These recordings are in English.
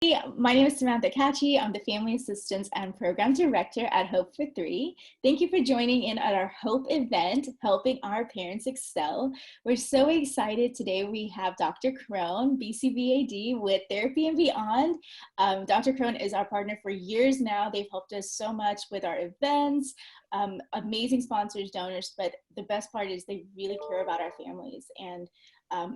My name is Samantha Catchy. I'm the Family Assistance and Program Director at Hope for Three. Thank you for joining in at our Hope event, Helping Our Parents Excel. We're so excited today. We have Dr. Crone, BCBA-D with Therapy and Beyond. Dr. Crone is our partner for years now. They've helped us so much with our events, amazing sponsors, donors, but the best part is they really care about our families. And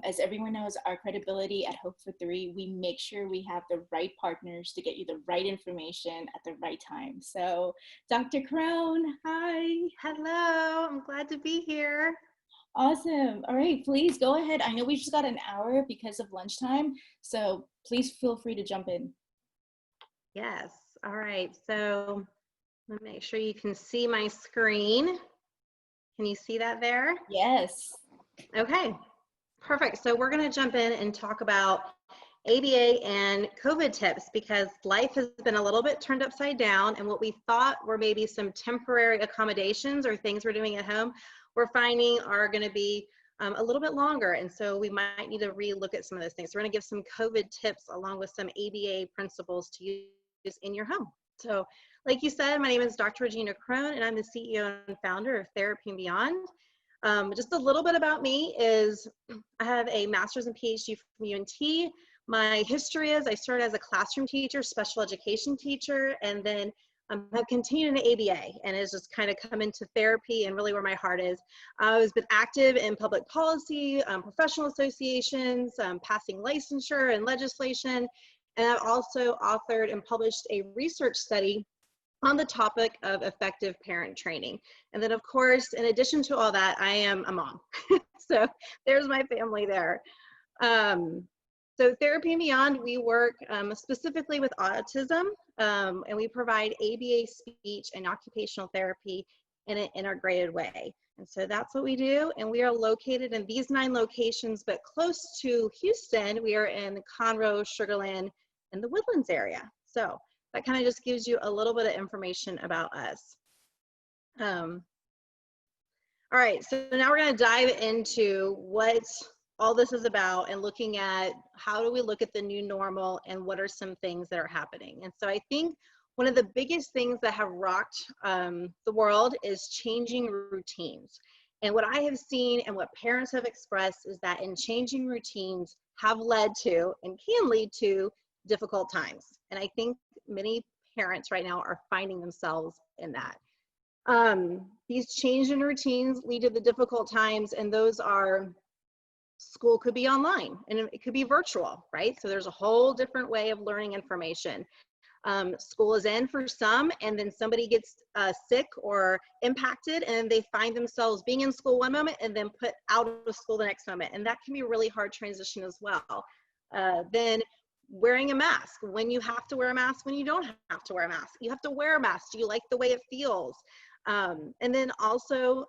as everyone knows, our credibility at Hope for Three, we make sure we have the right partners to get you the right information at the right time. So Dr. Crone, hi. Hello, I'm glad to be here. Awesome. All right, please go ahead. I know we just got an hour because of lunchtime, so please feel free to jump in. Yes, all right, so let me make sure you can see my screen. Can you see that there? Yes. Okay. Perfect. So we're going to jump in and talk about ABA and COVID tips because life has been a little bit turned upside down, and what we thought were maybe some temporary accommodations or things we're doing at home, we're finding are going to be a little bit longer. And so we might need to re-look at some of those things. So we're going to give some COVID tips along with some ABA principles to use in your home. So like you said, my name is Dr. Regina Crone, and I'm the CEO and founder of Therapy and Beyond. Just a little bit about me is I have a master's and PhD from UNT. My history is I started as a classroom teacher, special education teacher, and then I've continued in ABA, and it's just kind of come into therapy and really where my heart is. I've been active in public policy, professional associations, passing licensure and legislation, and I've also authored and published a research study on the topic of effective parent training. And then of course, in addition to all that, I am a mom. So there's my family there. So Therapy and Beyond, we work specifically with autism, and we provide ABA speech and occupational therapy in an integrated way. And so that's what we do. And we are located in these 9 locations, but close to Houston, we are in Conroe, Sugar Land, and the Woodlands area. So that kind of just gives you a little bit of information about us. All right, so now we're going to dive into what all this is about and looking at how do we look at the new normal and what are some things that are happening. And so I think one of the biggest things that have rocked the world is changing routines. And what I have seen and what parents have expressed is that in changing routines have led to and can lead to difficult times. And I think many parents right now are finding themselves in that. These change in routines lead to the difficult times, and those are school could be online and it could be virtual, right? So there's a whole different way of learning information. School is in for some, and then somebody gets sick or impacted, and they find themselves being in school one moment and then put out of school the next moment. And that can be a really hard transition as well. Then wearing a mask, when you have to wear a mask, when you don't have to wear a mask, you have to wear a mask. Do you like the way it feels? And then also,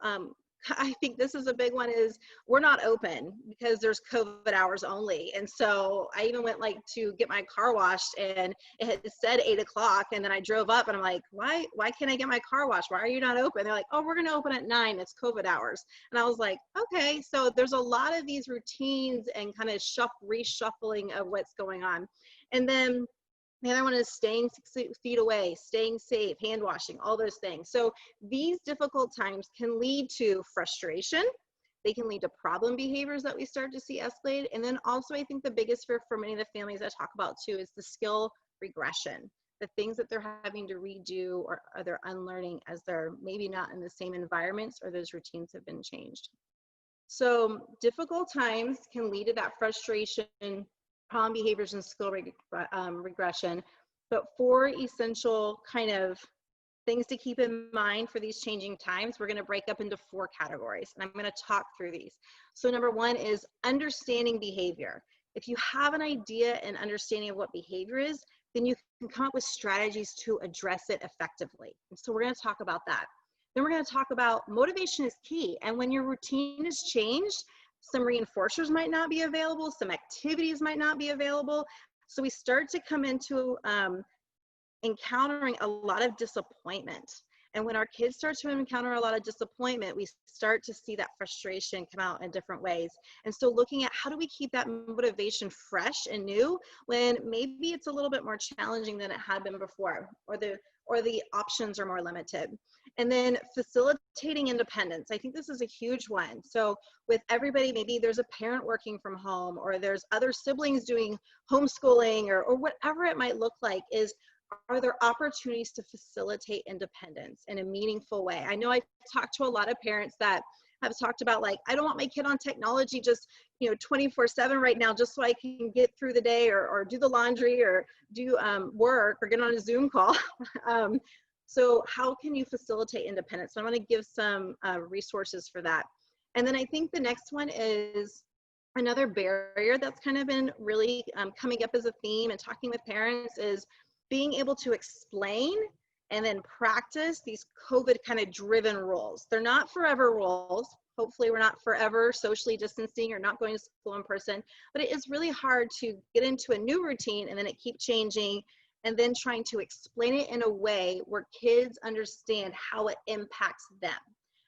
I think this is a big one is we're not open because there's COVID hours only. And so I even went like to get my car washed, and it had said 8 o'clock, and then I drove up and I'm like, why can't I get my car washed? Why are you not open? They're like, oh, we're going to open at 9. It's COVID hours. And I was like, okay. So there's a lot of these routines and kind of reshuffling of what's going on. And then the other one is staying 6 feet away, staying safe, hand washing, all those things. So these difficult times can lead to frustration. They can lead to problem behaviors that we start to see escalate. And then also, I think the biggest fear for many of the families I talk about too is the skill regression, the things that they're having to redo or they're unlearning as they're maybe not in the same environments or those routines have been changed. So difficult times can lead to that frustration, problem behaviors, and skill regression. But 4 essential kind of things to keep in mind for these changing times, we're going to break up into 4 categories, and I'm going to talk through these. So number 1 is understanding behavior. If you have an idea and understanding of what behavior is, then you can come up with strategies to address it effectively. And so we're going to talk about that. Then we're going to talk about motivation is key. And when your routine is changed, some reinforcers might not be available, some activities might not be available. So we start to come into encountering a lot of disappointment. And when our kids start to encounter a lot of disappointment, we start to see that frustration come out in different ways. And so looking at how do we keep that motivation fresh and new when maybe it's a little bit more challenging than it had been before, or the options are more limited. And then facilitating independence. I think this is a huge one. So with everybody, maybe there's a parent working from home, or there's other siblings doing homeschooling, or whatever it might look like, are there opportunities to facilitate independence in a meaningful way? I know I've talked to a lot of parents that have talked about, like, I don't want my kid on technology just 24/7 right now, just so I can get through the day, or do the laundry, or do work, or get on a Zoom call. So how can you facilitate independence? So I want to give some resources for that. And then I think the next one is another barrier that's kind of been really coming up as a theme and talking with parents, is being able to explain and then practice these COVID kind of driven rules. They're not forever rules. Hopefully we're not forever socially distancing or not going to school in person, but it is really hard to get into a new routine and then it keep changing, and then trying to explain it in a way where kids understand how it impacts them.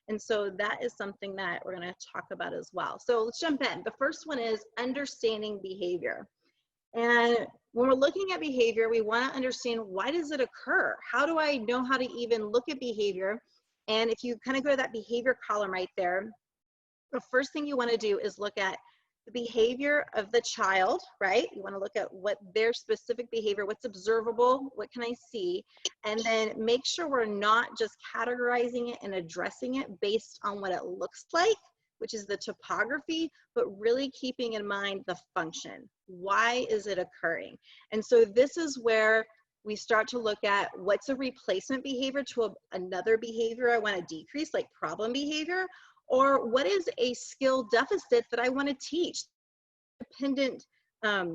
And so that is something that we're going to talk about as well. So let's jump in. The first one is understanding behavior. And when we're looking at behavior, we want to understand, why does it occur? How do I know how to even look at behavior? And if you kind of go to that behavior column right there, the first thing you want to do is look at the behavior of the child, right? You want to look at what their specific behavior, what's observable, what can I see? And then make sure we're not just categorizing it and addressing it based on what it looks like, which is the topography, but really keeping in mind the function. Why is it occurring? And so this is where we start to look at, what's a replacement behavior to another behavior I want to decrease, like problem behavior, or what is a skill deficit that I want to teach? Dependent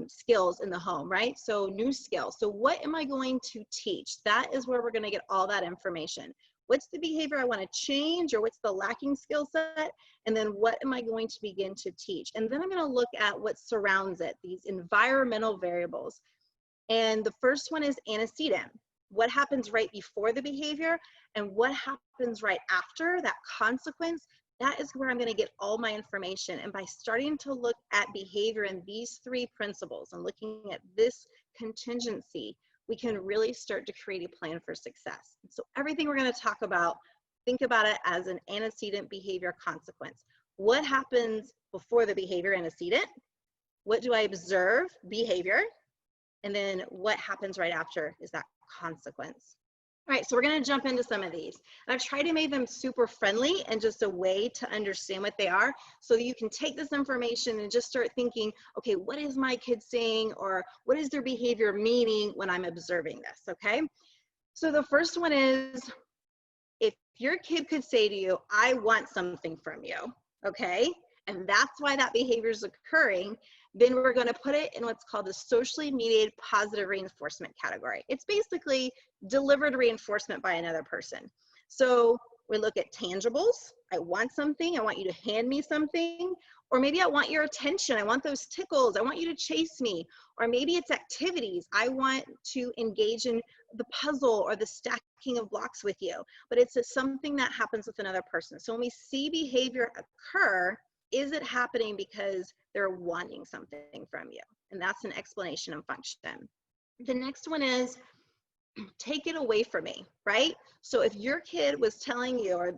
skills in the home, right? So new skills. So what am I going to teach? That is where we're going to get all that information. What's the behavior I want to change, or what's the lacking skill set? And then what am I going to begin to teach? And then I'm going to look at what surrounds it, these environmental variables. And the first one is antecedent. What happens right before the behavior, and what happens right after, that consequence? That is where I'm going to get all my information. And by starting to look at behavior in these three principles and looking at this contingency, we can really start to create a plan for success. So everything we're going to talk about, think about it as an antecedent behavior consequence. What happens before the behavior, antecedent? What do I observe, behavior? And then what happens right after is that consequence. All right, so we're going to jump into some of these. And I've tried to make them super friendly and just a way to understand what they are, so that you can take this information and just start thinking, okay, what is my kid saying, or what is their behavior meaning when I'm observing this, okay? So the first one is, if your kid could say to you, I want something from you, okay? And that's why that behavior is occurring, then we're going to put it in what's called the socially mediated positive reinforcement category. It's basically delivered reinforcement by another person. So we look at tangibles. I want something. I want you to hand me something. Or maybe I want your attention. I want those tickles. I want you to chase me. Or maybe it's activities. I want to engage in the puzzle or the stacking of blocks with you. But it's something that happens with another person. So when we see behavior occur, is it happening because they're wanting something from you? And that's an explanation of function. The next one is, take it away from me, right? So if your kid was telling you, or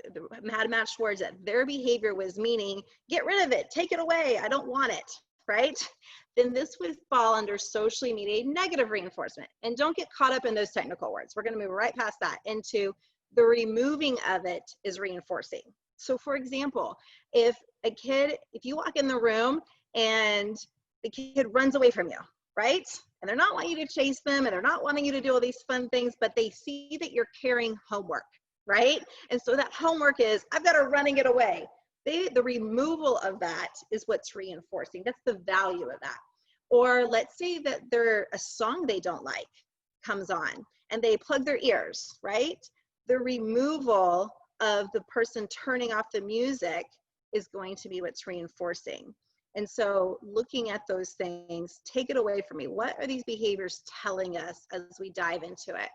had matched words, that their behavior was meaning, get rid of it, take it away, I don't want it, right? Then this would fall under socially mediated negative reinforcement. And don't get caught up in those technical words. We're going to move right past that into the removing of it is reinforcing. So for example, if you walk in the room and the kid runs away from you, right? And they're not wanting you to chase them, and they're not wanting you to do all these fun things, but they see that you're carrying homework, right? And so that homework is, I've got to run and get away. The removal of that is what's reinforcing. That's the value of that. Or let's say that a song they don't like comes on and they plug their ears, right? The removal of the person turning off the music is going to be what's reinforcing. And so looking at those things, take it away from me. What are these behaviors telling us as we dive into it?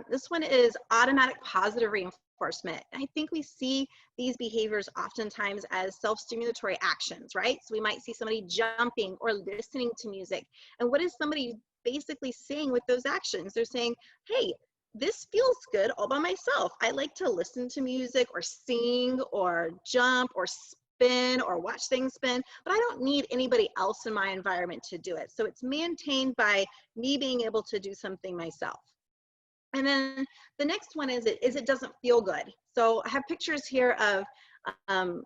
This one is automatic positive reinforcement. I think we see these behaviors oftentimes as self-stimulatory actions, right? So we might see somebody jumping or listening to music. And what is somebody basically saying with those actions? They're saying, hey, this feels good all by myself. I like to listen to music or sing or jump or spin or watch things spin, but I don't need anybody else in my environment to do it. So it's maintained by me being able to do something myself. And then the next one is it doesn't feel good. So I have pictures here of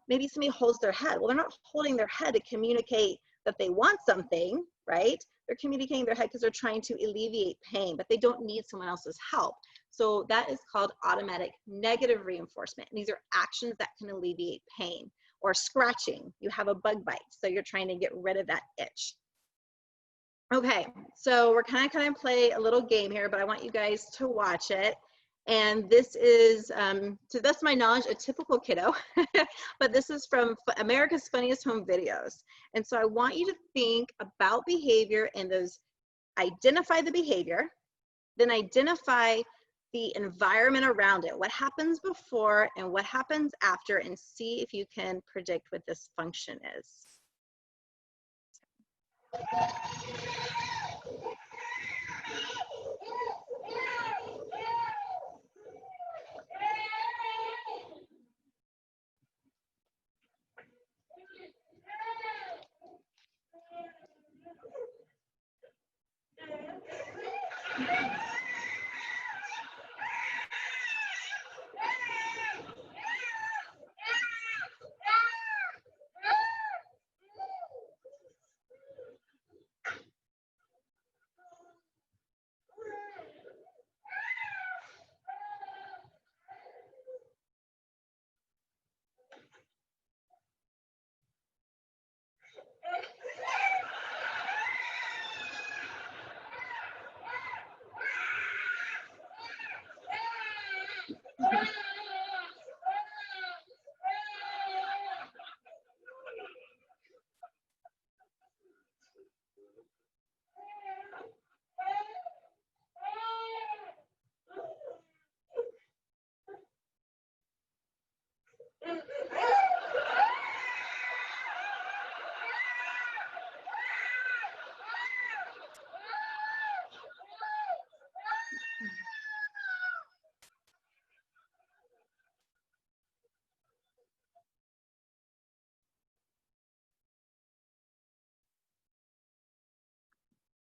maybe somebody holds their head. Well, they're not holding their head to communicate that they want something, right? They're communicating their head because they're trying to alleviate pain, but they don't need someone else's help. So that is called automatic negative reinforcement. And these are actions that can alleviate pain. Or scratching, you have a bug bite, so you're trying to get rid of that itch. Okay, so we're kind of play a little game here, but I want you guys to watch it. And this is, to the best of my knowledge, a typical kiddo, but this is from America's Funniest Home Videos. And so I want you to think about behavior and those, identify the behavior, then identify the environment around it, what happens before and what happens after, and see if you can predict what this function is.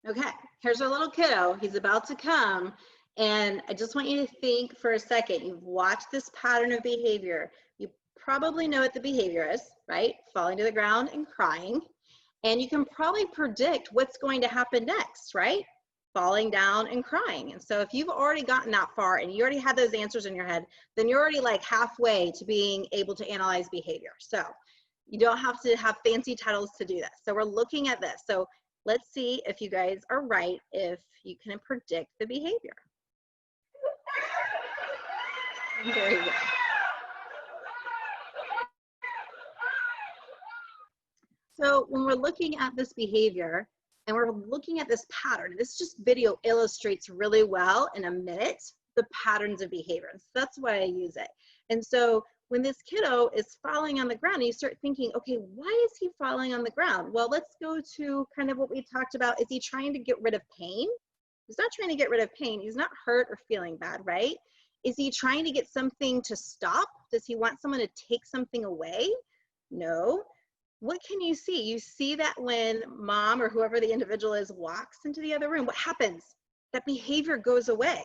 Okay, here's our little kiddo. He's about to come. And I just want you to think for a second. You've watched this pattern of behavior. You probably know what the behavior is, right? Falling to the ground and crying. And you can probably predict what's going to happen next, right? Falling down and crying. And so if you've already gotten that far and you already had those answers in your head, then you're already like halfway to being able to analyze behavior. So you don't have to have fancy titles to do this. So we're looking at this. So let's see if you guys are right, if you can predict the behavior. Very good. So when we're looking at this behavior and we're looking at this pattern, this just video illustrates really well in a minute the patterns of behavior. So that's why I use it. And so when this kiddo is falling on the ground, you start thinking, okay, why is he falling on the ground? Well, let's go to kind of what we talked about. Is he trying to get rid of pain? He's not trying to get rid of pain. He's not hurt or feeling bad, right? Is he trying to get something to stop? Does he want someone to take something away? No. What can you see? You see that when mom or whoever the individual is walks into the other room, what happens? That behavior goes away.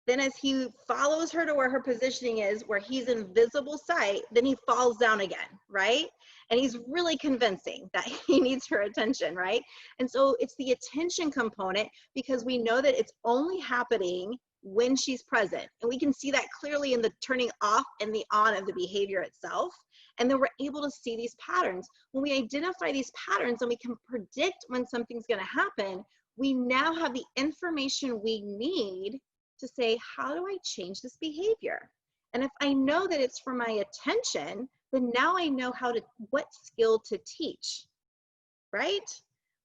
Then as he follows her to where her positioning is, where he's in visible sight, then he falls down again, right? And he's really convincing that he needs her attention, right? And so it's the attention component, because we know that it's only happening when she's present. And we can see that clearly in the turning off and the on of the behavior itself. And then we're able to see these patterns. When we identify these patterns and we can predict when something's going to happen, we now have the information we need to say, how do I change this behavior? And if I know that it's for my attention, then now I know what skill to teach, right?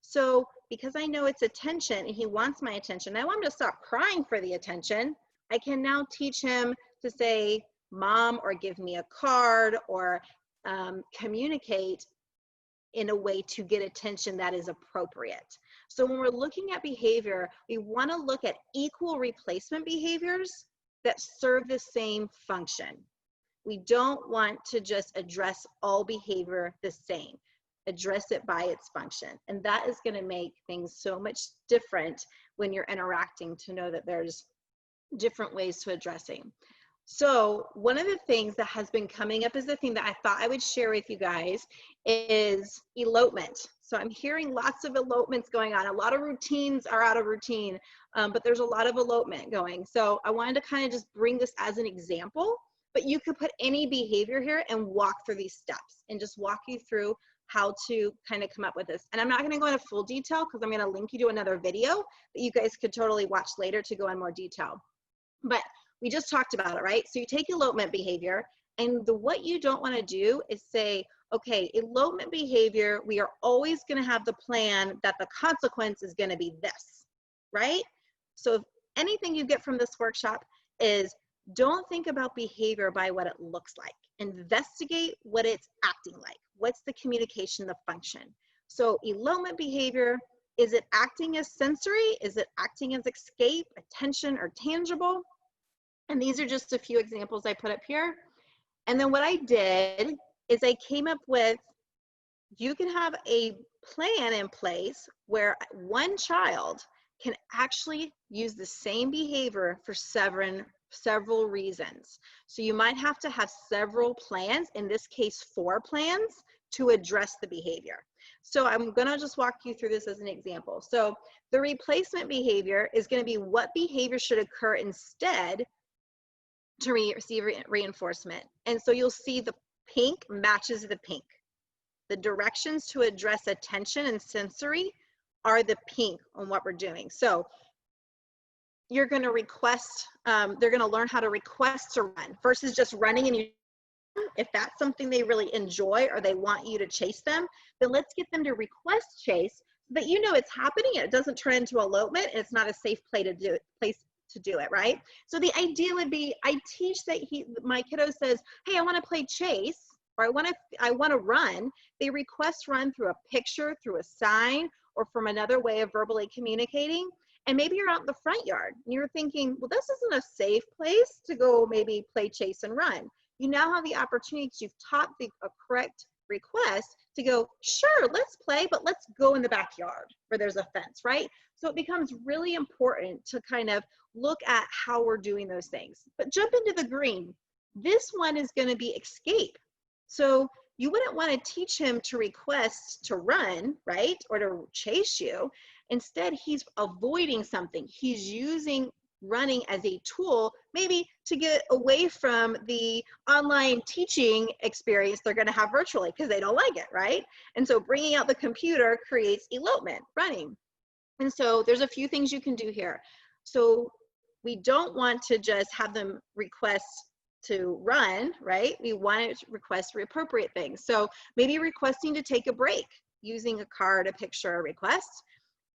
So because I know it's attention and he wants my attention, I want him to stop crying for the attention. I can now teach him to say, mom, or give me a card, or communicate in a way to get attention that is appropriate. So when we're looking at behavior, we want to look at equal replacement behaviors that serve the same function. We don't want to just address all behavior the same. Address it by its function. And that is going to make things so much different when you're interacting, to know that there's different ways to addressing. So one of the things that has been coming up as the thing that I thought I would share with you guys is elopement. So I'm hearing lots of elopements going on. A lot of routines are out of routine, but there's a lot of elopement going. So I wanted to kind of just bring this as an example, but you could put any behavior here and walk through these steps and just walk you through how to kind of come up with this. And I'm not going to go into full detail because I'm going to link you to another video that you guys could totally watch later to go in more detail. But we just talked about it, right? So you take elopement behavior, and what you don't want to do is say, okay, elopement behavior, we are always going to have the plan that the consequence is going to be this, right? So if anything you get from this workshop is, don't think about behavior by what it looks like. Investigate what it's acting like. What's the communication, the function? So elopement behavior, is it acting as sensory? Is it acting as escape, attention, or tangible? And these are just a few examples I put up here. And then what I did is I came up with, you can have a plan in place where one child can actually use the same behavior for several reasons. So you might have to have several plans, in this case 4 plans, to address the behavior. So I'm gonna just walk you through this as an example. So the replacement behavior is gonna be what behavior should occur instead to receive reinforcement. And so you'll see the pink matches the pink. The directions to address attention and sensory are the pink on what we're doing. So you're going to request, they're going to learn how to request to run versus just running. And if that's something they really enjoy or they want you to chase them, then let's get them to request chase so that you know it's happening and it doesn't turn into elopement and it's not a safe place to do it, right? So the idea would be, I teach that my kiddo says, hey, I want to play chase, or I want to run. They request run through a picture, through a sign, or from another way of verbally communicating. And maybe you're out in the front yard and you're thinking, well, this isn't a safe place to go maybe play chase and run. You now have the opportunity, because you've taught the correct request, to go, sure, let's play, but let's go in the backyard where there's a fence, right? So it becomes really important to kind of look at how we're doing those things. But jump into the green. This one is going to be escape. So you wouldn't want to teach him to request to run, right? Or to chase you. Instead, he's avoiding something. He's using running as a tool, maybe to get away from the online teaching experience they're going to have virtually because they don't like it, right? And so bringing out the computer creates elopement, running. And so there's a few things you can do here. So we don't want to just have them request to run, right? We want to request for appropriate things. So maybe requesting to take a break using a card, a picture, a request,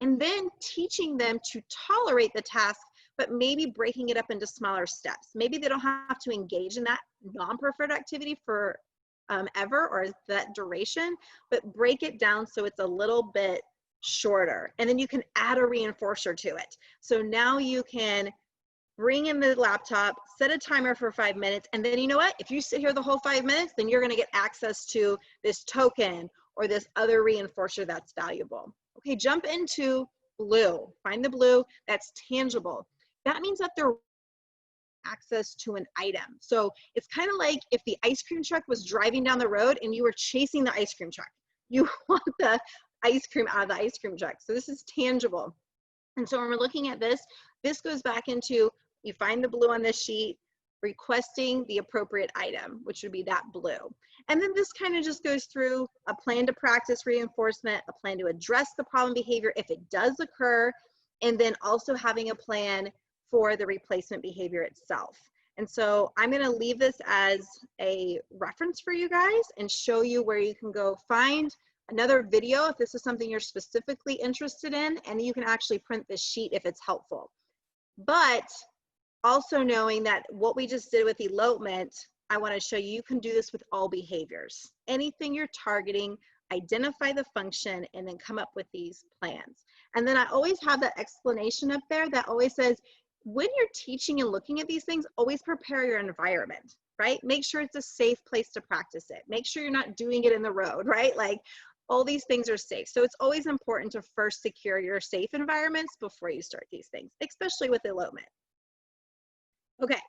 and then teaching them to tolerate the task, but maybe breaking it up into smaller steps. Maybe they don't have to engage in that non-preferred activity for ever or that duration, but break it down so it's a little bit shorter. And then you can add a reinforcer to it. So now you can bring in the laptop, set a timer for 5 minutes, and then you know what? If you sit here the whole 5 minutes, then you're gonna get access to this token or this other reinforcer that's valuable. Okay, jump into blue. Find the blue that's tangible. That means that they're access to an item. So it's kind of like if the ice cream truck was driving down the road and you were chasing the ice cream truck. You want the ice cream out of the ice cream truck. So this is tangible. And so when we're looking at this, this goes back into, you find the blue on this sheet, requesting the appropriate item, which would be that blue. And then this kind of just goes through a plan to practice reinforcement, a plan to address the problem behavior if it does occur, and then also having a plan for the replacement behavior itself. And so I'm going to leave this as a reference for you guys and show you where you can go find another video if this is something you're specifically interested in, and you can actually print this sheet if it's helpful. But also knowing that what we just did with elopement, I want to show you, you can do this with all behaviors. Anything you're targeting, identify the function, and then come up with these plans. And then I always have that explanation up there that always says, when you're teaching and looking at these things, always prepare your environment, right? Make sure it's a safe place to practice it. Make sure you're not doing it in the road, right? Like, all these things are safe. So it's always important to first secure your safe environments before you start these things, especially with elopement. Okay,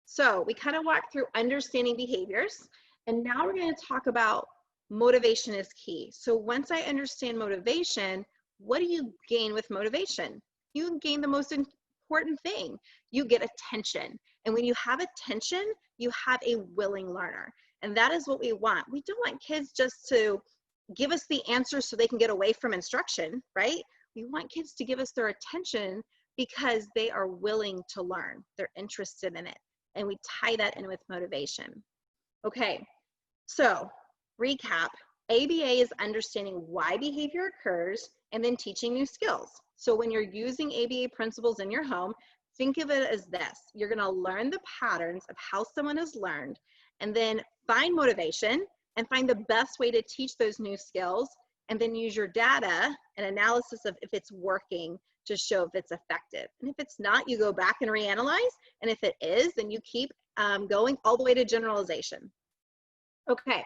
so we kind of walked through understanding behaviors, and now we're going to talk about motivation is key. So once I understand motivation, what do you gain with motivation? You gain the most important thing. You get attention. And when you have attention, you have a willing learner. And that is what we want. We don't want kids just to give us the answers so they can get away from instruction, right? We want kids to give us their attention because they are willing to learn. They're interested in it. And we tie that in with motivation. Okay, so recap. ABA is understanding why behavior occurs and then teaching new skills. So when you're using ABA principles in your home, think of it as this. You're going to learn the patterns of how someone has learned, and then find motivation and find the best way to teach those new skills, and then use your data and analysis of if it's working to show if it's effective. And if it's not, you go back and reanalyze. And if it is, then you keep going all the way to generalization. Okay,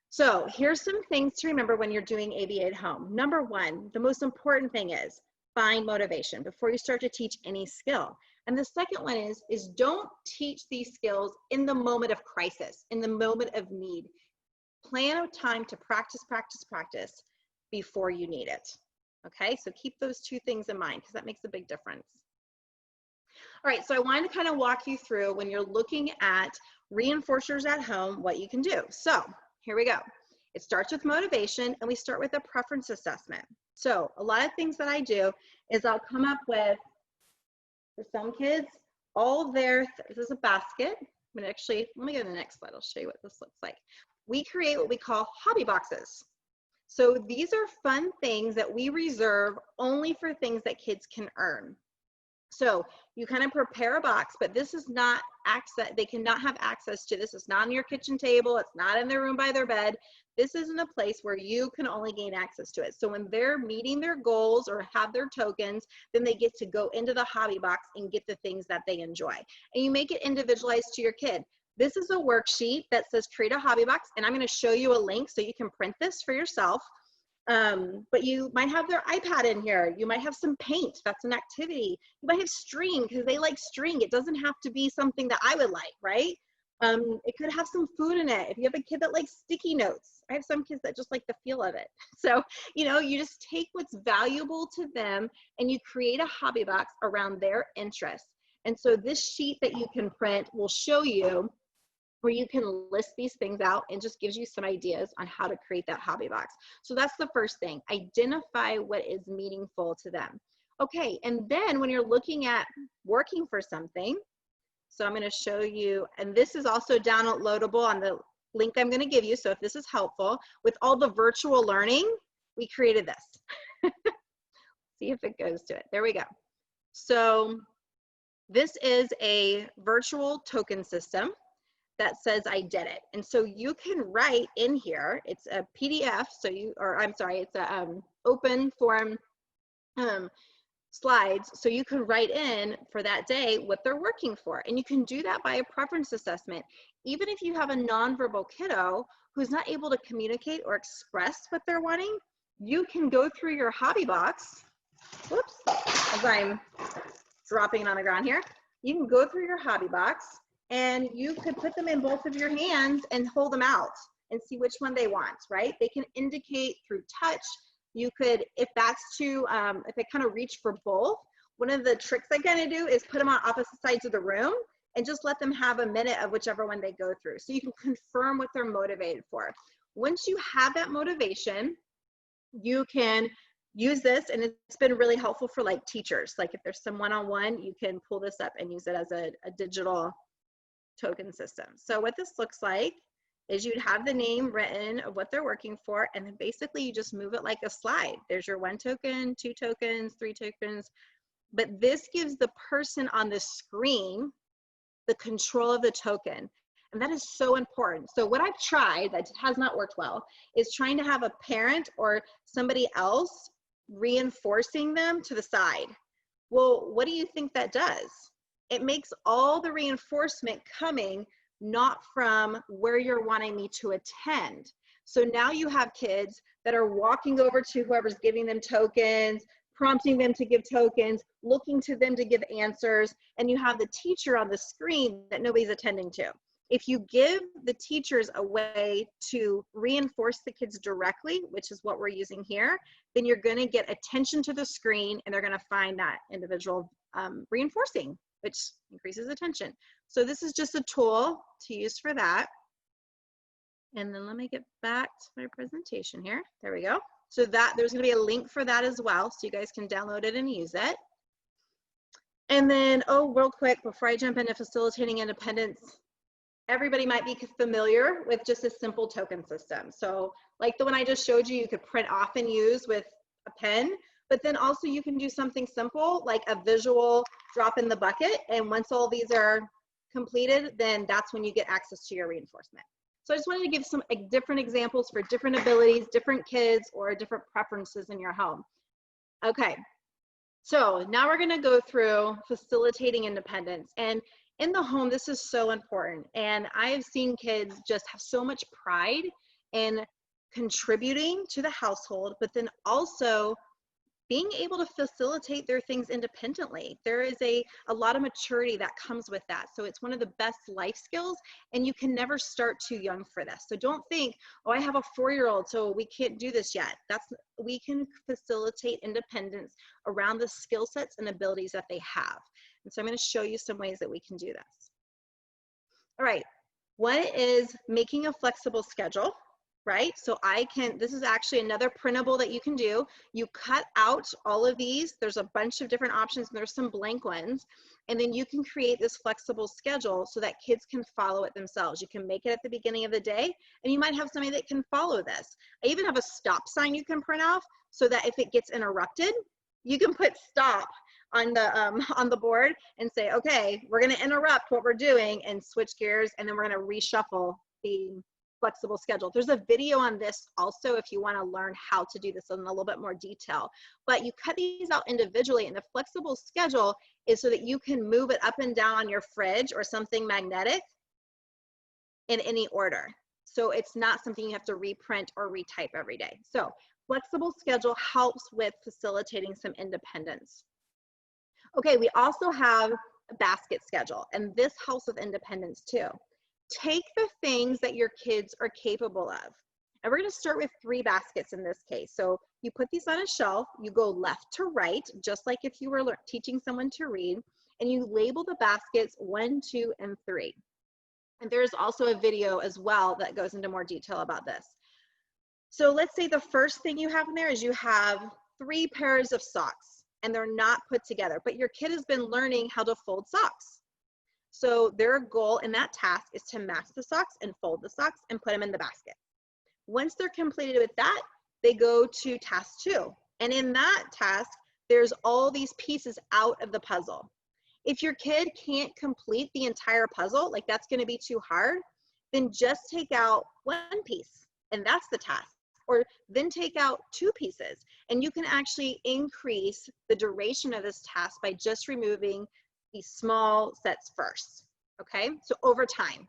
so here's some things to remember when you're doing ABA at home. Number one, the most important thing is find motivation before you start to teach any skill. And the second one is don't teach these skills in the moment of crisis, in the moment of need. Plan a time to practice, practice, practice before you need it. Okay, so keep those two things in mind because that makes a big difference. All right, so I wanted to kind of walk you through when you're looking at reinforcers at home, what you can do. So here we go. It starts with motivation, and we start with a preference assessment. So a lot of things that I do is I'll come up with, for some kids, all their, this is a basket. I'm gonna actually, let me go to the next slide. I'll show you what this looks like. We create what we call hobby boxes. So these are fun things that we reserve only for things that kids can earn. So you kind of prepare a box, but this is not access, they cannot have access to this. It's not on your kitchen table. It's not in their room by their bed. This isn't a place where you can only gain access to it. So when they're meeting their goals or have their tokens, then they get to go into the hobby box and get the things that they enjoy. And you make it individualized to your kid. This is a worksheet that says create a hobby box, and I'm going to show you a link so you can print this for yourself. But you might have their iPad in here. You might have some paint. That's an activity. You might have string because they like string. It doesn't have to be something that I would like, right? It could have some food in it. If you have a kid that likes sticky notes, I have some kids that just like the feel of it. So, you know, you just take what's valuable to them and you create a hobby box around their interests. And so this sheet that you can print will show you where you can list these things out and just gives you some ideas on how to create that hobby box. So that's the first thing. Identify what is meaningful to them. Okay, and then when you're looking at working for something, so I'm going to show you, and this is also downloadable on the link I'm going to give you. So if this is helpful, with all the virtual learning, we created this. See if it goes to it. There we go. So this is a virtual token system that says I did it. And so you can write in here, it's a PDF, so you, or I'm sorry, it's a open form slides, so you can write in for that day what they're working for. And you can do that by a preference assessment. Even if you have a nonverbal kiddo who's not able to communicate or express what they're wanting, you can go through your hobby box, whoops, as I'm dropping it on the ground here, you can go through your hobby box and you could put them in both of your hands and hold them out and see which one they want, right? They can indicate through touch. You could, if that's too, if they kind of reach for both, one of the tricks I kind of do is put them on opposite sides of the room and just let them have a minute of whichever one they go through. So you can confirm what they're motivated for. Once you have that motivation, you can use this, and it's been really helpful for like teachers. Like if there's some one-on-one, you can pull this up and use it as a digital token system. So what this looks like is you'd have the name written of what they're working for, and then basically you just move it like a slide. There's your 1 token, 2 tokens, 3 tokens, but this gives the person on the screen the control of the token. And that is so important. So what I've tried that has not worked well is trying to have a parent or somebody else reinforcing them to the side. Well, what do you think that does? It makes all the reinforcement coming not from where you're wanting me to attend. So now you have kids that are walking over to whoever's giving them tokens, prompting them to give tokens, looking to them to give answers, and you have the teacher on the screen that nobody's attending to. If you give the teachers a way to reinforce the kids directly, which is what we're using here, then you're going to get attention to the screen and they're going to find that individual reinforcing, which increases attention. So this is just a tool to use for that. And then let me get back to my presentation here. There we go. So that there's going to be a link for that as well, so you guys can download it and use it. And then, oh, real quick, before I jump into facilitating independence, everybody might be familiar with just a simple token system. So like the one I just showed you, you could print off and use with a pen, but then also you can do something simple like a visual drop in the bucket. And once all these are completed, then that's when you get access to your reinforcement. So I just wanted to give some different examples for different abilities, different kids, or different preferences in your home. Okay, so now we're gonna go through facilitating independence. And in the home, this is so important. And I have seen kids just have so much pride in contributing to the household, but then also being able to facilitate their things independently. There is a lot of maturity that comes with that. So it's one of the best life skills, and you can never start too young for this. So don't think, oh, I have a 4-year-old, so we can't do this yet. We can facilitate independence around the skill sets and abilities that they have. And so I'm going to show you some ways that we can do this. All right, one is making a flexible schedule. Right? So this is actually another printable that you can do. You cut out all of these. There's a bunch of different options and there's some blank ones. And then you can create this flexible schedule so that kids can follow it themselves. You can make it at the beginning of the day and you might have somebody that can follow this. I even have a stop sign you can print off so that if it gets interrupted, you can put stop on the board and say, okay, we're going to interrupt what we're doing and switch gears, and then we're going to reshuffle the flexible schedule. There's a video on this also if you want to learn how to do this in a little bit more detail. But you cut these out individually, and the flexible schedule is so that you can move it up and down on your fridge or something magnetic in any order. So it's not something you have to reprint or retype every day. So flexible schedule helps with facilitating some independence. Okay, we also have a basket schedule, and this helps with independence too. Take the things that your kids are capable of. And we're going to start with 3 baskets in this case. So you put these on a shelf, you go left to right, just like if you were teaching someone to read, and you label the baskets 1, 2, and 3. And there's also a video as well that goes into more detail about this. So let's say the first thing you have in there is you have 3 pairs of socks and they're not put together, but your kid has been learning how to fold socks. So their goal in that task is to match the socks and fold the socks and put them in the basket. Once they're completed with that, they go to task 2. And in that task, there's all these pieces out of the puzzle. If your kid can't complete the entire puzzle, like that's going to be too hard, then just take out 1 piece and that's the task. Or then take out 2 pieces, and you can actually increase the duration of this task by just removing these small sets first, okay? So over time.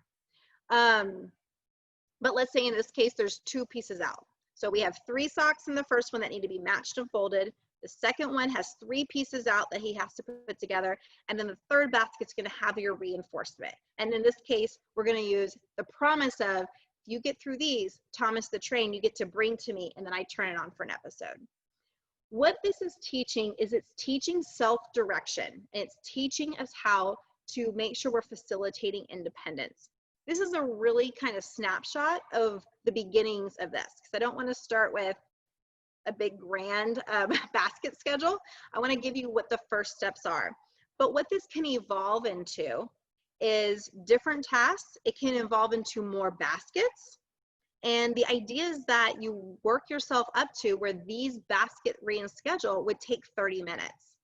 But let's say in this case, there's 2 pieces out. So we have 3 socks in the first one that need to be matched and folded. The second one has 3 pieces out that he has to put together. And then the third basket's gonna have your reinforcement. And in this case, we're gonna use the promise of, you get through these, Thomas the Train, you get to bring to me, and then I turn it on for an episode. What this is teaching is it's teaching self-direction. It's teaching us how to make sure we're facilitating independence. This is a really kind of snapshot of the beginnings of this, because I don't want to start with a big grand basket schedule. I want to give you what the first steps are. But what this can evolve into is different tasks. It can evolve into more baskets. And the idea is that you work yourself up to where these basket read schedule would take 30 minutes.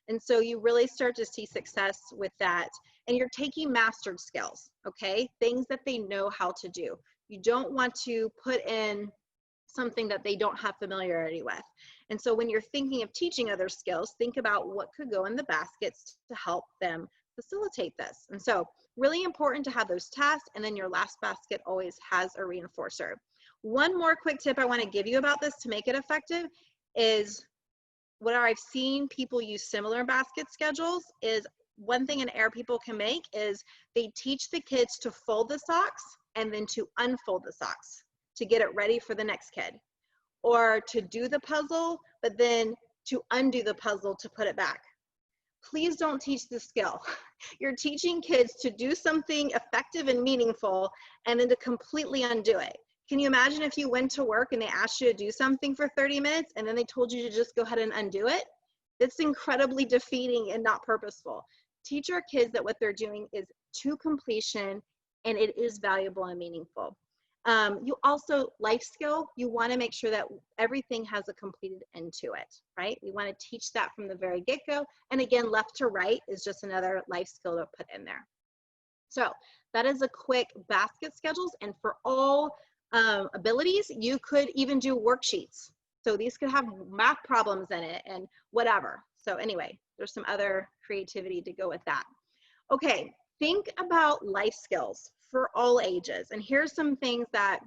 And so you really start to see success with that. And you're taking mastered skills, okay? Things that they know how to do. You don't want to put in something that they don't have familiarity with. And so when you're thinking of teaching other skills, think about what could go in the baskets to help them facilitate this. And so really important to have those tasks, and then your last basket always has a reinforcer. One more quick tip I want to give you about this to make it effective is what I've seen people use similar basket schedules is one thing an error people can make is they teach the kids to fold the socks and then to unfold the socks to get it ready for the next kid, or to do the puzzle, but then to undo the puzzle to put it back. Please don't teach this skill. You're teaching kids to do something effective and meaningful and then to completely undo it. Can you imagine if you went to work and they asked you to do something for 30 minutes and then they told you to just go ahead and undo it? That's incredibly defeating and not purposeful. Teach our kids that what they're doing is to completion and it is valuable and meaningful. You also, life skill, you want to make sure that everything has a completed end to it, right? We want to teach that from the very get-go. And again, left to right is just another life skill to put in there. So that is a quick basket schedules. And for all abilities, you could even do worksheets. So these could have math problems in it and whatever. So anyway, there's some other creativity to go with that. Okay, think about life skills for all ages. And here's some things that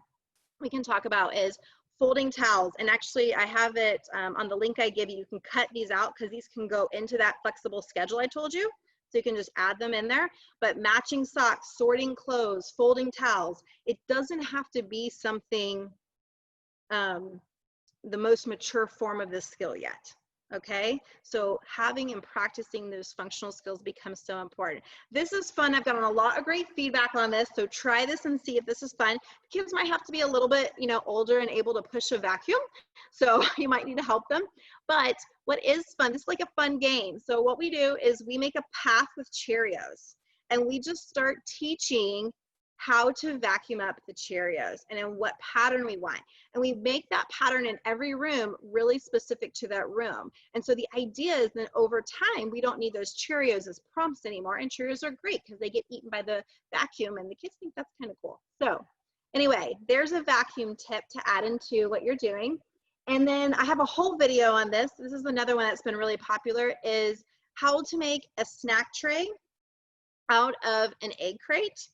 we can talk about is folding towels. And actually I have it on the link I give you. You can cut these out because these can go into that flexible schedule I told you. So you can just add them in there. But matching socks, sorting clothes, folding towels, it doesn't have to be something, the most mature form of this skill yet. Okay, so having and practicing those functional skills becomes so important. This is fun. I've gotten a lot of great feedback on this, so try this and see if this is fun. Kids might have to be a little bit, older and able to push a vacuum, so you might need to help them. But what is fun, this is like a fun game. So what we do is we make a path with Cheerios, and we just start teaching how to vacuum up the Cheerios and in what pattern we want. And we make that pattern in every room really specific to that room. And so the idea is that over time, we don't need those Cheerios as prompts anymore. And Cheerios are great because they get eaten by the vacuum and the kids think that's kind of cool. So anyway, there's a vacuum tip to add into what you're doing. And then I have a whole video on this. This is another one that's been really popular, is how to make a snack tray out of an egg crate.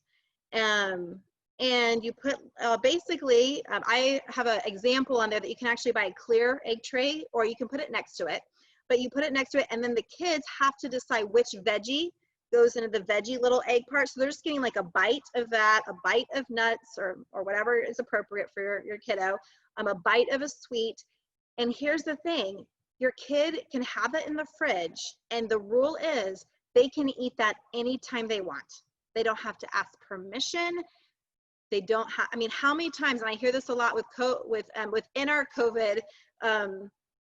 And you put basically, I have an example on there that you can actually buy a clear egg tray, or you can put it next to it. But you put it next to it, and then the kids have to decide which veggie goes into the veggie little egg part. So they're just getting like a bite of that, a bite of nuts, or whatever is appropriate for your kiddo, a bite of a sweet. And here's the thing, your kid can have it in the fridge, and the rule is they can eat that anytime they want. They don't have to ask permission. They don't have, I mean, how many times, and I hear this a lot within our COVID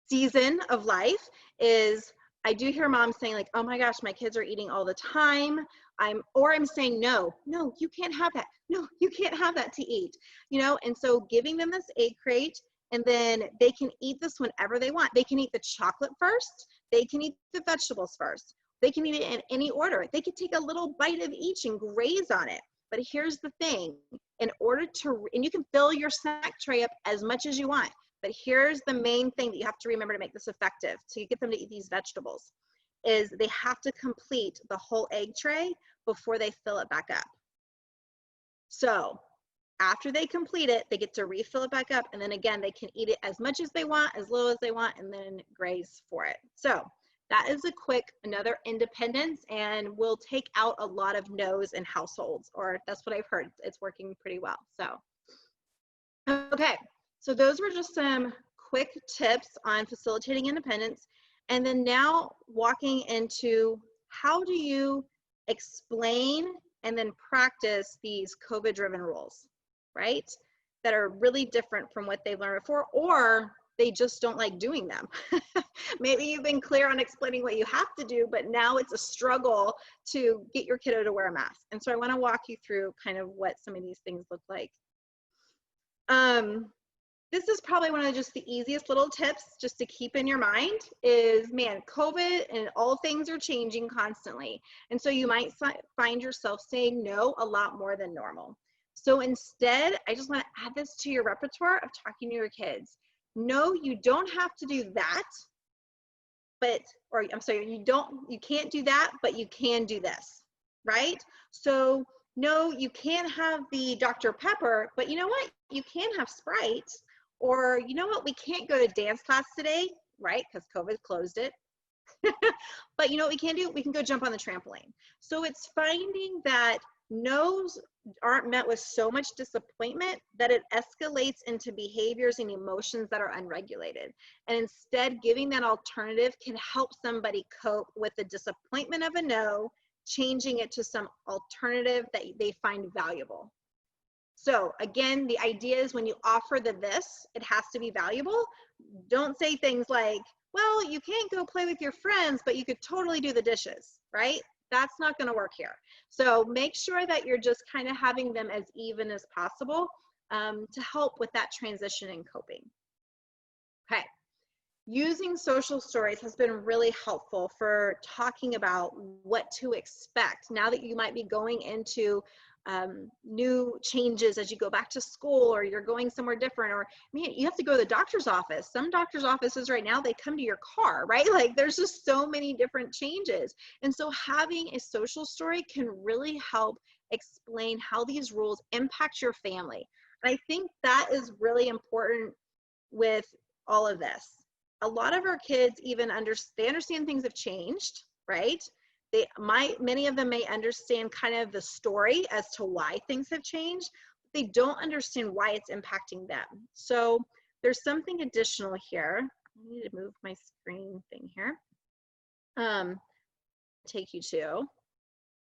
season of life, is I do hear moms saying like, oh my gosh, my kids are eating all the time. I'm saying, no, you can't have that. No, you can't have that to eat, and so giving them this egg crate, and then they can eat this whenever they want. They can eat the chocolate first. They can eat the vegetables first. They can eat it in any order. They could take a little bite of each and graze on it. But here's the thing, in order to, and you can fill your snack tray up as much as you want, but here's the main thing that you have to remember to make this effective, so you get them to eat these vegetables, is they have to complete the whole egg tray before they fill it back up. So after they complete it, they get to refill it back up, and then again, they can eat it as much as they want, as little as they want, and then graze for it. So that is a quick, another independence, and will take out a lot of no's in households, or that's what I've heard. It's working pretty well. So, okay, so those were just some quick tips on facilitating independence. And then now walking into how do you explain and then practice these COVID-driven rules, right? That are really different from what they've learned before, or they just don't like doing them. Maybe you've been clear on explaining what you have to do, but now it's a struggle to get your kiddo to wear a mask. And so I want to walk you through kind of what some of these things look like. This is probably one of just the easiest little tips just to keep in your mind is, man, COVID and all things are changing constantly. And so you might find yourself saying no a lot more than normal. So instead, I just want to add this to your repertoire of talking to your kids. No, you don't have to do that, but, or I'm sorry, you can't do that, but you can do this, right? So no, you can't have the Dr. Pepper, but you know what? You can have Sprite. Or, you know what, we can't go to dance class today, right? Because COVID closed it. But you know what we can do? We can go jump on the trampoline. So it's finding that no's aren't met with so much disappointment that it escalates into behaviors and emotions that are unregulated. And instead, giving that alternative can help somebody cope with the disappointment of a no, changing it to some alternative that they find valuable. So again, the idea is when you offer this, it has to be valuable. Don't say things like, well, you can't go play with your friends, but you could totally do the dishes, right? That's not going to work here. So make sure that you're just kind of having them as even as possible to help with that transition and coping. Okay. Using social stories has been really helpful for talking about what to expect now that you might be going into new changes as you go back to school, or you're going somewhere different, or you have to go to the doctor's office. Some doctor's offices right now, they come to your car, right? Like there's just so many different changes. And so having a social story can really help explain how these rules impact your family. And I think that is really important with all of this. A lot of our kids even understand things have changed, right? Many of them may understand kind of the story as to why things have changed, but they don't understand why it's impacting them. So there's something additional here. I need to move my screen thing here. Take you to.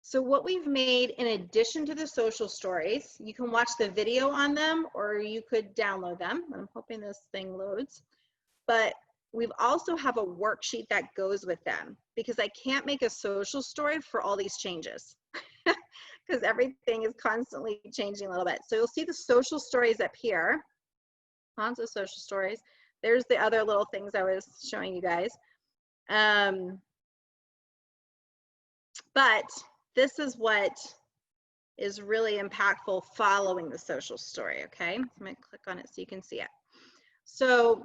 So what we've made in addition to the social stories, you can watch the video on them or you could download them. I'm hoping this thing loads. But we've also have a worksheet that goes with them because I can't make a social story for all these changes because everything is constantly changing a little bit. So you'll see the social stories up here. Lots of social stories. There's the other little things I was showing you guys. But this is what is really impactful following the social story, okay? I'm gonna click on it so you can see it. So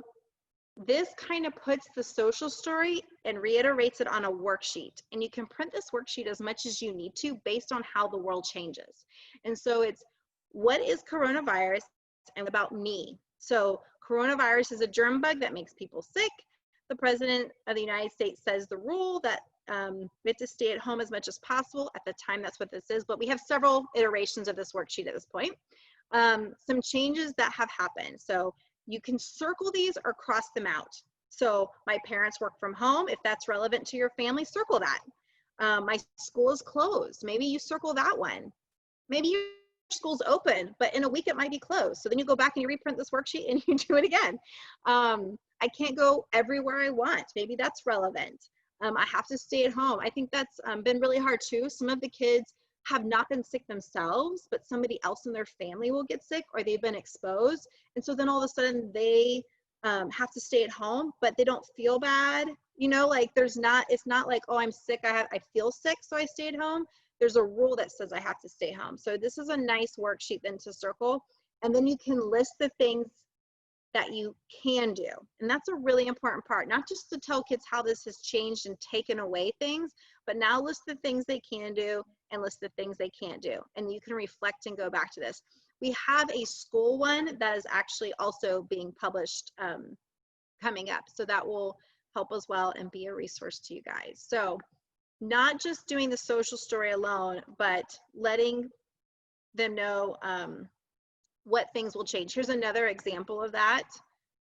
this kind of puts the social story and reiterates it on a worksheet. And you can print this worksheet as much as you need to based on how the world changes. And so it's, what is coronavirus and about me? So coronavirus is a germ bug that makes people sick. The President of the United States says the rule that we have to stay at home as much as possible. At the time, that's what this is, but we have several iterations of this worksheet at this point. Some changes that have happened. So you can circle these or cross them out. So my parents work from home. If that's relevant to your family, circle that. My school is closed. Maybe you circle that one. Maybe your school's open, but in a week it might be closed. So then you go back and you reprint this worksheet and you do it again. I can't go everywhere I want. Maybe that's relevant. I have to stay at home. I think that's been really hard too. Some of the kids have not been sick themselves, but somebody else in their family will get sick or they've been exposed. And so then all of a sudden they have to stay at home, but they don't feel bad. You know, like it's not like, oh, I'm sick, I feel sick, so I stay at home. There's a rule that says I have to stay home. So this is a nice worksheet then to circle. And then you can list the things that you can do. And that's a really important part, not just to tell kids how this has changed and taken away things, but now list the things they can do and list the things they can't do. And you can reflect and go back to this. We have a school one that is actually also being published coming up. So that will help as well and be a resource to you guys. So not just doing the social story alone, but letting them know what things will change. Here's another example of that.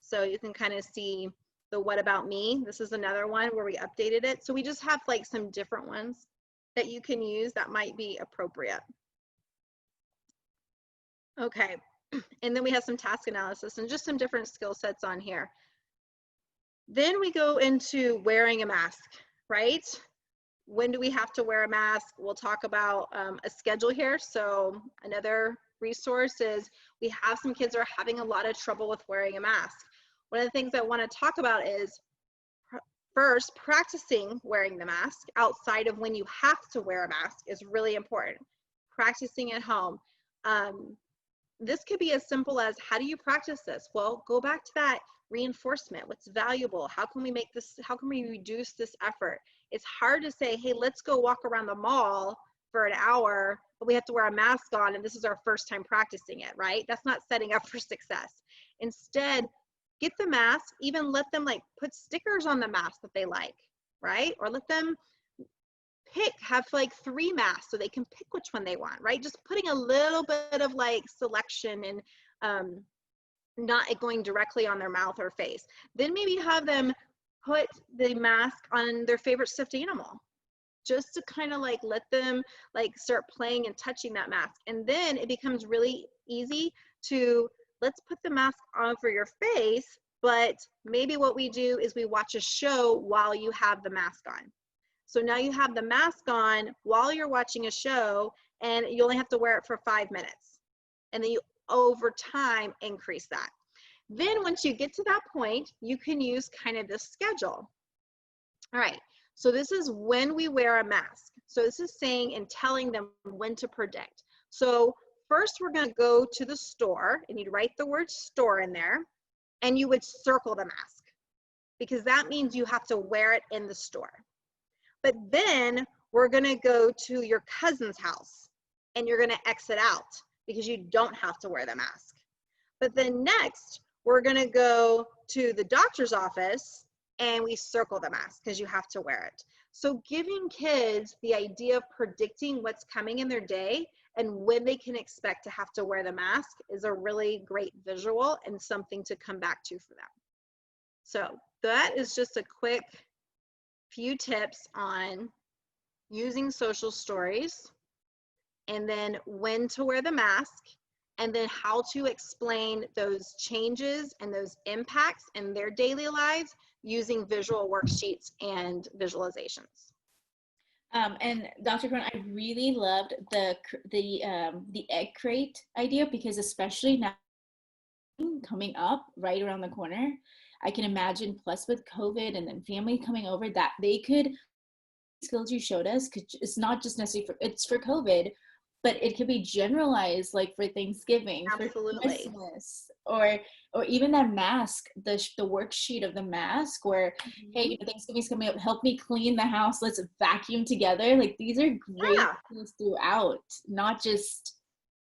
So you can kind of see the what about me. This is another one where we updated it. So we just have like some different ones that you can use that might be appropriate. Okay, and then we have some task analysis and just some different skill sets on here. Then we go into wearing a mask, right? When do we have to wear a mask? We'll talk about a schedule here. So another resource is we have some kids that are having a lot of trouble with wearing a mask. One of the things I want to talk about is first, practicing wearing the mask outside of when you have to wear a mask is really important. Practicing at home. This could be as simple as, how do you practice this? Well, go back to that reinforcement. What's valuable? How can we make this, how can we reduce this effort? It's hard to say, hey, let's go walk around the mall for an hour, but we have to wear a mask on and this is our first time practicing it, right? That's not setting up for success. Instead, get the mask, even let them like put stickers on the mask that they like, right? Or let them have like 3 masks so they can pick which one they want, right? Just putting a little bit of like selection and not it going directly on their mouth or face. Then maybe have them put the mask on their favorite stuffed animal, just to kind of like let them like start playing and touching that mask. And then it becomes really easy to, let's put the mask on for your face, but maybe what we do is we watch a show while you have the mask on. So now you have the mask on while you're watching a show and you only have to wear it for 5 minutes. And then you over time increase that. Then once you get to that point, you can use kind of this schedule. All right, so this is when we wear a mask. So this is saying and telling them when to predict. So first we're gonna go to the store and you'd write the word store in there and you would circle the mask because that means you have to wear it in the store. But then we're gonna go to your cousin's house and you're gonna exit out because you don't have to wear the mask. But then next, we're gonna go to the doctor's office and we circle the mask because you have to wear it. So giving kids the idea of predicting what's coming in their day and when they can expect to have to wear the mask is a really great visual and something to come back to for them. So that is just a quick few tips on using social stories and then when to wear the mask and then how to explain those changes and those impacts in their daily lives using visual worksheets and visualizations. And Dr. Crone, I really loved the egg crate idea because especially now coming up right around the corner, I can imagine plus with COVID and then family coming over that they could skills you showed us, it's not just necessarily for, it's for COVID, but it could be generalized like for Thanksgiving, Absolutely. for Christmas, or even that mask, the worksheet of the mask where, hey, Thanksgiving's coming up, help me clean the house, let's vacuum together. Like these are great things throughout, not just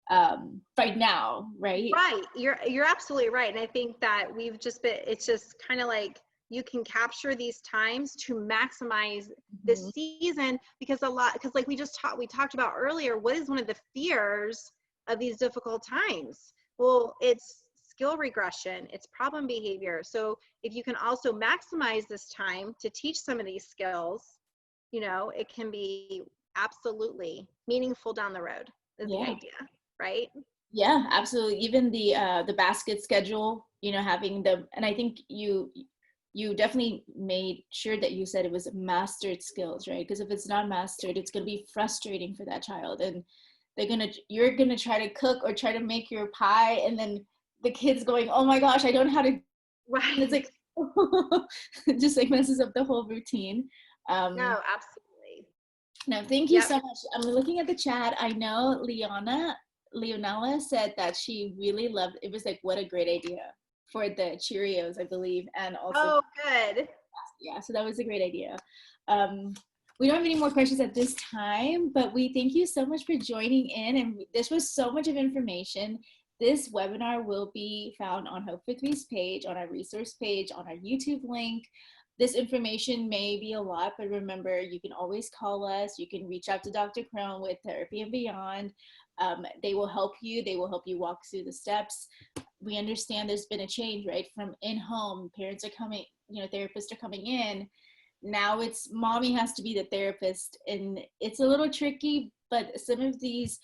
right now, right? Right, you're absolutely right. And I think that we've just been, it's just kind of like you can capture these times to maximize this season because like we talked about earlier, what is one of the fears of these difficult times? Well, it's skill regression, it's problem behavior. So if you can also maximize this time to teach some of these skills, you know, it can be absolutely meaningful down the road is the idea, right? Yeah, absolutely. Even the basket schedule, you know, having the, and I think you definitely made sure that you said it was mastered skills, right? Because if it's not mastered, it's going to be frustrating for that child, and you're gonna try to cook or try to make your pie, and then the kid's going, oh my gosh, I don't know how to. Right. And it's like it just like messes up the whole routine. No, absolutely. No, thank you so much. I'm looking at the chat. I know Leonella said that she really loved it. Was like, what a great idea for the Cheerios, I believe, and also. Oh, good. Yeah, so that was a great idea. We don't have any more questions at this time, but we thank you so much for joining in. And this was so much of information. This webinar will be found on Hope for Three's page, on our resource page, on our YouTube link. This information may be a lot, but remember, you can always call us. You can reach out to Dr. Crone with Therapy and Beyond. They will help you. They will help you walk through the steps. We understand there's been a change, right? From in-home, parents are coming, you know, therapists are coming in. Now it's mommy has to be the therapist, and it's a little tricky, but some of these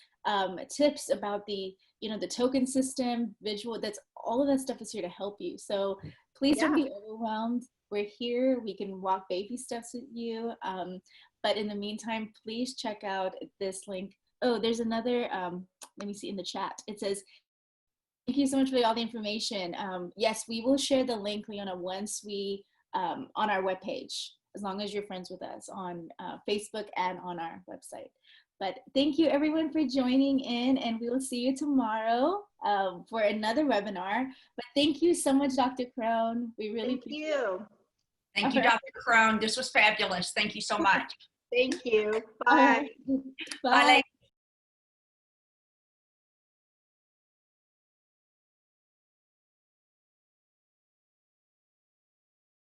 tips about the, you know, the token system, visual, that's all of that stuff is here to help you. So please Yeah. don't be overwhelmed. We're here. We can walk baby steps with you. But in the meantime, please check out this link. Oh, there's another, let me see in the chat. It says, thank you so much for all the information. Yes, we will share the link, Leona, once we, on our webpage, as long as you're friends with us on Facebook and on our website. But thank you everyone for joining in, and we will see you tomorrow for another webinar. But thank you so much, Dr. Crone. We really appreciate it. Thank you, Dr. Crone. This was fabulous. Thank you so much. Thank you. Bye. Bye. Bye, ladies.